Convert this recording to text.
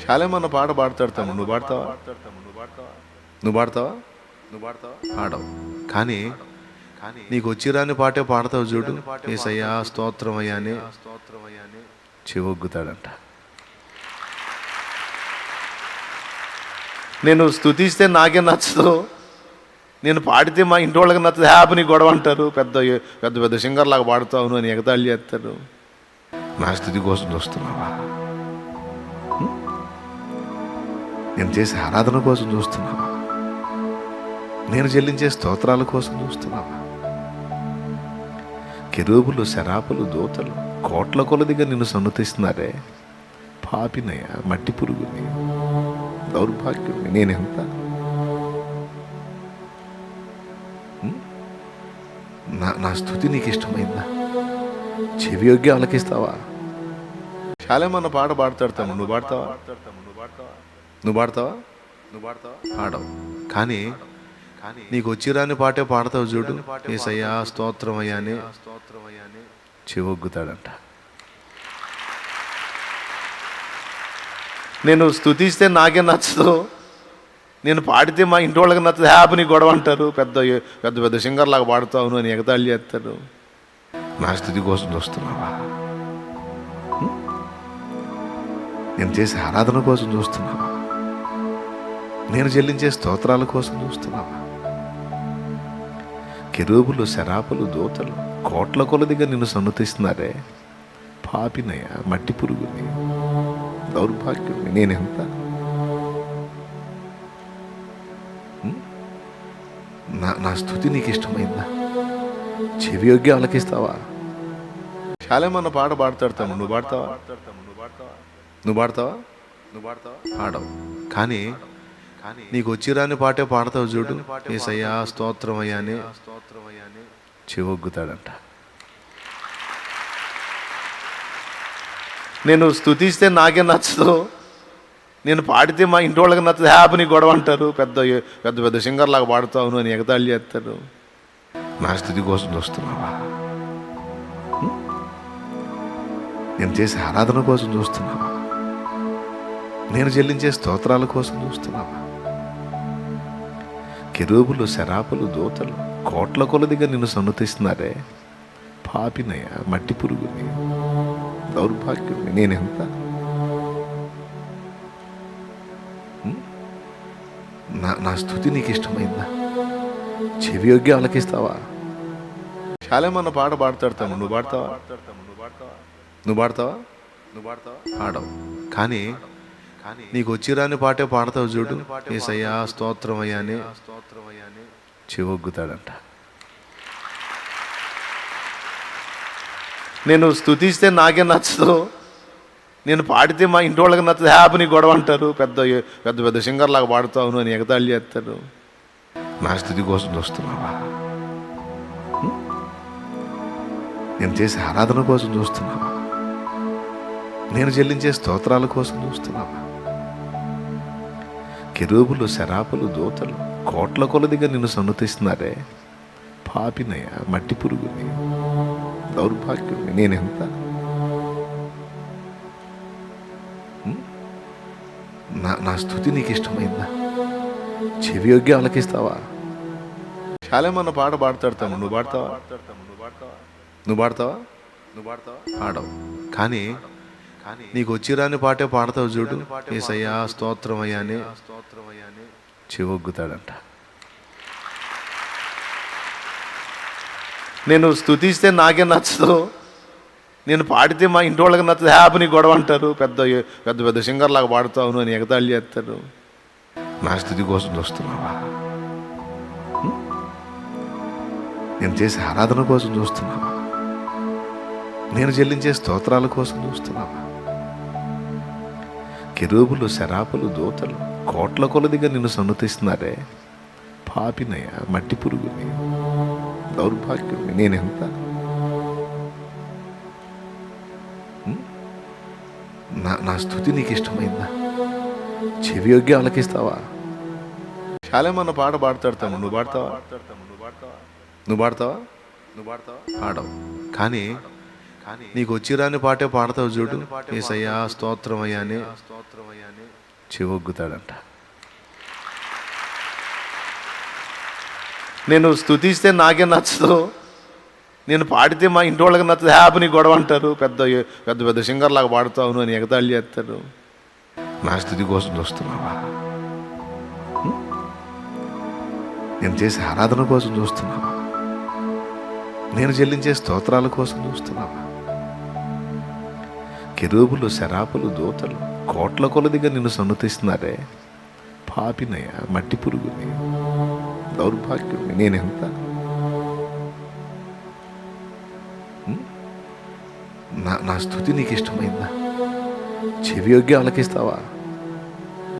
చాలా మన పాట పాడతాడు తమ్ముడు. నువ్వు పాడతావా? నువ్వు పాడతావా? పాడవు. కానీ నీకు వచ్చిరాని పాటే పాడతావు చూడు. యేసయ్యా స్తోత్రం అయ్యానే చెవొగ్గుతాడంట. నేను స్తుతిస్తే నాకే నచ్చదు, నేను పాడితే మా ఇంటి వాళ్ళకి నచ్చదు, హ్యాపీ నీ గొడవ అంటారు. పెద్ద పెద్ద పెద్ద సింగర్ లాగా పాడుతావు అని ఎగతాళి చేస్తారు. నా స్థితి కోసం చూస్తున్నావా? నేను చేసే ఆరాధన కోసం చూస్తున్నావా? నేను చెల్లించే స్తోత్రాల కోసం చూస్తున్నావా? కెరూబులు, శరాపులు, దూతలు కోట్ల కొలదిగా నిన్ను సన్నుతిస్తున్నారే. పాపినయ్య, మట్టి పురుగుని, దౌర్భాగ్యుని నేనెంత? నా స్థుతి నీకు ఇష్టమైందా? చెవి యొగ్గి ఆలకిస్తావా? చాలా మన పాట పాడతాడు తమ్ముడు. నువ్వు పాడతావా? నువ్వు పాడతావా? పాడవు. కానీ నీకు వచ్చిరాని పాటే పాడతావు చూడు. యేసయ్యా స్తోత్రం అయ్యానే చెవొగ్గుతాడంట. నేను స్తుతిస్తే నాకే నచ్చదు, నేను పాడితే మా ఇంటి వాళ్ళకి నచ్చదు, హ్యాపీ నీ గొడవ అంటారు. పెద్ద పెద్ద పెద్ద సింగర్ లాగా పాడుతావు అని ఎగతాళి చేస్తారు. నా స్థితి కోసం చూస్తున్నావా? నేను చేసే ఆరాధన కోసం చూస్తున్నావా? నేను చెల్లించే స్తోత్రాల కోసం చూస్తున్నావా? కెరూబులు, శరాపులు, దూతలు కోట్ల కొలదిగా నిన్ను సన్నుతిస్తున్నారే. పాపినయ్య, మట్టి పురుగుని, దౌర్భాగ్యుని నేనెంత? నా స్థుతి నీకు ఇష్టమైందా? చెవి యొగ్గి ఆలకిస్తావా? చాలా మన పాట పాడతాడు తమ్ముడు. నువ్వు పాడతావా? నువ్వు పాడతావా? పాడవు. కానీ నీకు వచ్చిరాని పాటే పాడతావు చూడు. యేసయ్యా స్తోత్రం అయ్యానే చెవొగ్గుతాడంట. నేను స్తుతిస్తే నాకే నచ్చదు, నేను పాడితే మా ఇంటి వాళ్ళకి నచ్చదు, హ్యాపీ నీ గొడవ అంటారు. పెద్ద పెద్ద పెద్ద సింగర్ లాగా పాడుతావు అని ఎగతాళి చేస్తారు. నా స్థితి కోసం చూస్తున్నావా? నేను చేసే ఆరాధన కోసం చూస్తున్నావా? నేను చెల్లించే స్తోత్రాల కోసం చూస్తున్నావా? కెరూబులు, శరాపులు, దూతలు కోట్ల కొలదిగా నిన్ను సన్నుతిస్తున్నారే. పాపినయ్య, మట్టి పురుగుని, దౌర్భాగ్యుని నేనెంత? నా స్థుతి నీకు ఇష్టమైందా? చెవి యొగ్గి ఆలకిస్తావా? చాలా మన పాట పాడతాడు తమ్ముడు. నువ్వు పాడతావా? నువ్వు పాడతావా? పాడవు. కానీ నీకు వచ్చిరాని పాటే పాడతావు చూడు. యేసయ్యా స్తోత్రం అయ్యానే చెవొగ్గుతాడంట. నేను స్తుతిస్తే నాకే నచ్చదు, నేను పాడితే మా ఇంటి వాళ్ళకి నచ్చదు, హ్యాపీ నీ గొడవ అంటారు. పెద్ద పెద్ద పెద్ద సింగర్ లాగా పాడుతావు అని ఎగతాళి చేస్తారు. నా స్థితి కోసం చూస్తున్నావా? నేను చేసే ఆరాధన కోసం చూస్తున్నావా? నేను చెల్లించే స్తోత్రాల కోసం చూస్తున్నావా? కెరూబులు, శరాపులు, దూతలు కోట్ల కొలదిగా నిన్ను సన్నుతిస్తున్నారే. పాపినయ్య, మట్టి పురుగుని, దౌర్భాగ్యుని నేనెంత? నా స్థుతి నీకు ఇష్టమైందా? చెవి యొగ్గి ఆలకిస్తావా? చాలా మన పాట పాడతాడు తమ్ముడు. నువ్వు పాడతావా? నువ్వు పాడతావా? పాడవు. కానీ నీకు వచ్చిరాని పాటే పాడతావు చూడు. యేసయ్యా స్తోత్రం అయ్యానే చెవొగ్గుతాడంట. నేను స్తుతిస్తే నాకే నచ్చదు, నేను పాడితే మా ఇంటి వాళ్ళకి నచ్చదు, హ్యాపీ నీ గొడవ అంటారు. పెద్ద పెద్ద పెద్ద సింగర్ లాగా పాడుతావు అని ఎగతాళి చేస్తారు. నా స్థితి కోసం చూస్తున్నావా? నేను చేసే ఆరాధన కోసం చూస్తున్నావా? నేను చెల్లించే స్తోత్రాల కోసం చూస్తున్నావా? కెరూబులు, శరాపులు, దూతలు కోట్ల కొలదిగా నిన్ను సన్నుతిస్తున్నారే. పాపినయ్య, మట్టి పురుగుని, దౌర్భాగ్యుని నేనెంత? నా స్థుతి నీకు ఇష్టమైందా? చెవి యొగ్గి ఆలకిస్తావా? చాలా మన పాట పాడతాడు తమ్ముడు. నువ్వు పాడతావా? నువ్వు పాడతావా? పాడవు. కానీ నీకు వచ్చిరాని పాటే పాడతావు చూడు, యేసయ్యా స్తోత్రం అయ్యానే చెవొగ్గుతాడంట. నేను స్తుతిస్తే నాకే నచ్చదు, నేను పాడితే మా ఇంటి వాళ్ళకి నచ్చదు, హ్యాపీని గొడవ అంటారు, పెద్ద పెద్ద పెద్ద సింగర్లాగా పాడుతావు అని ఎగతాళి చేస్తారు. నా స్థుతి కోసం చూస్తున్నావా? నేను చేసే ఆరాధన కోసం చూస్తున్నావా? నేను చెల్లించే స్తోత్రాల కోసం చూస్తున్నావా? కెరూబులు, శరాపులు, దూతలు కోట్ల కొలదిగా నిన్ను సన్నుతిస్తున్నారే. పాపినయ్యా, మట్టి పురుగుని, దౌర్భాగ్యుని నేనెంత? నా స్థుతి నీకు ఇష్టమైందా? చెవి యొగ్గి ఆలకిస్తావా?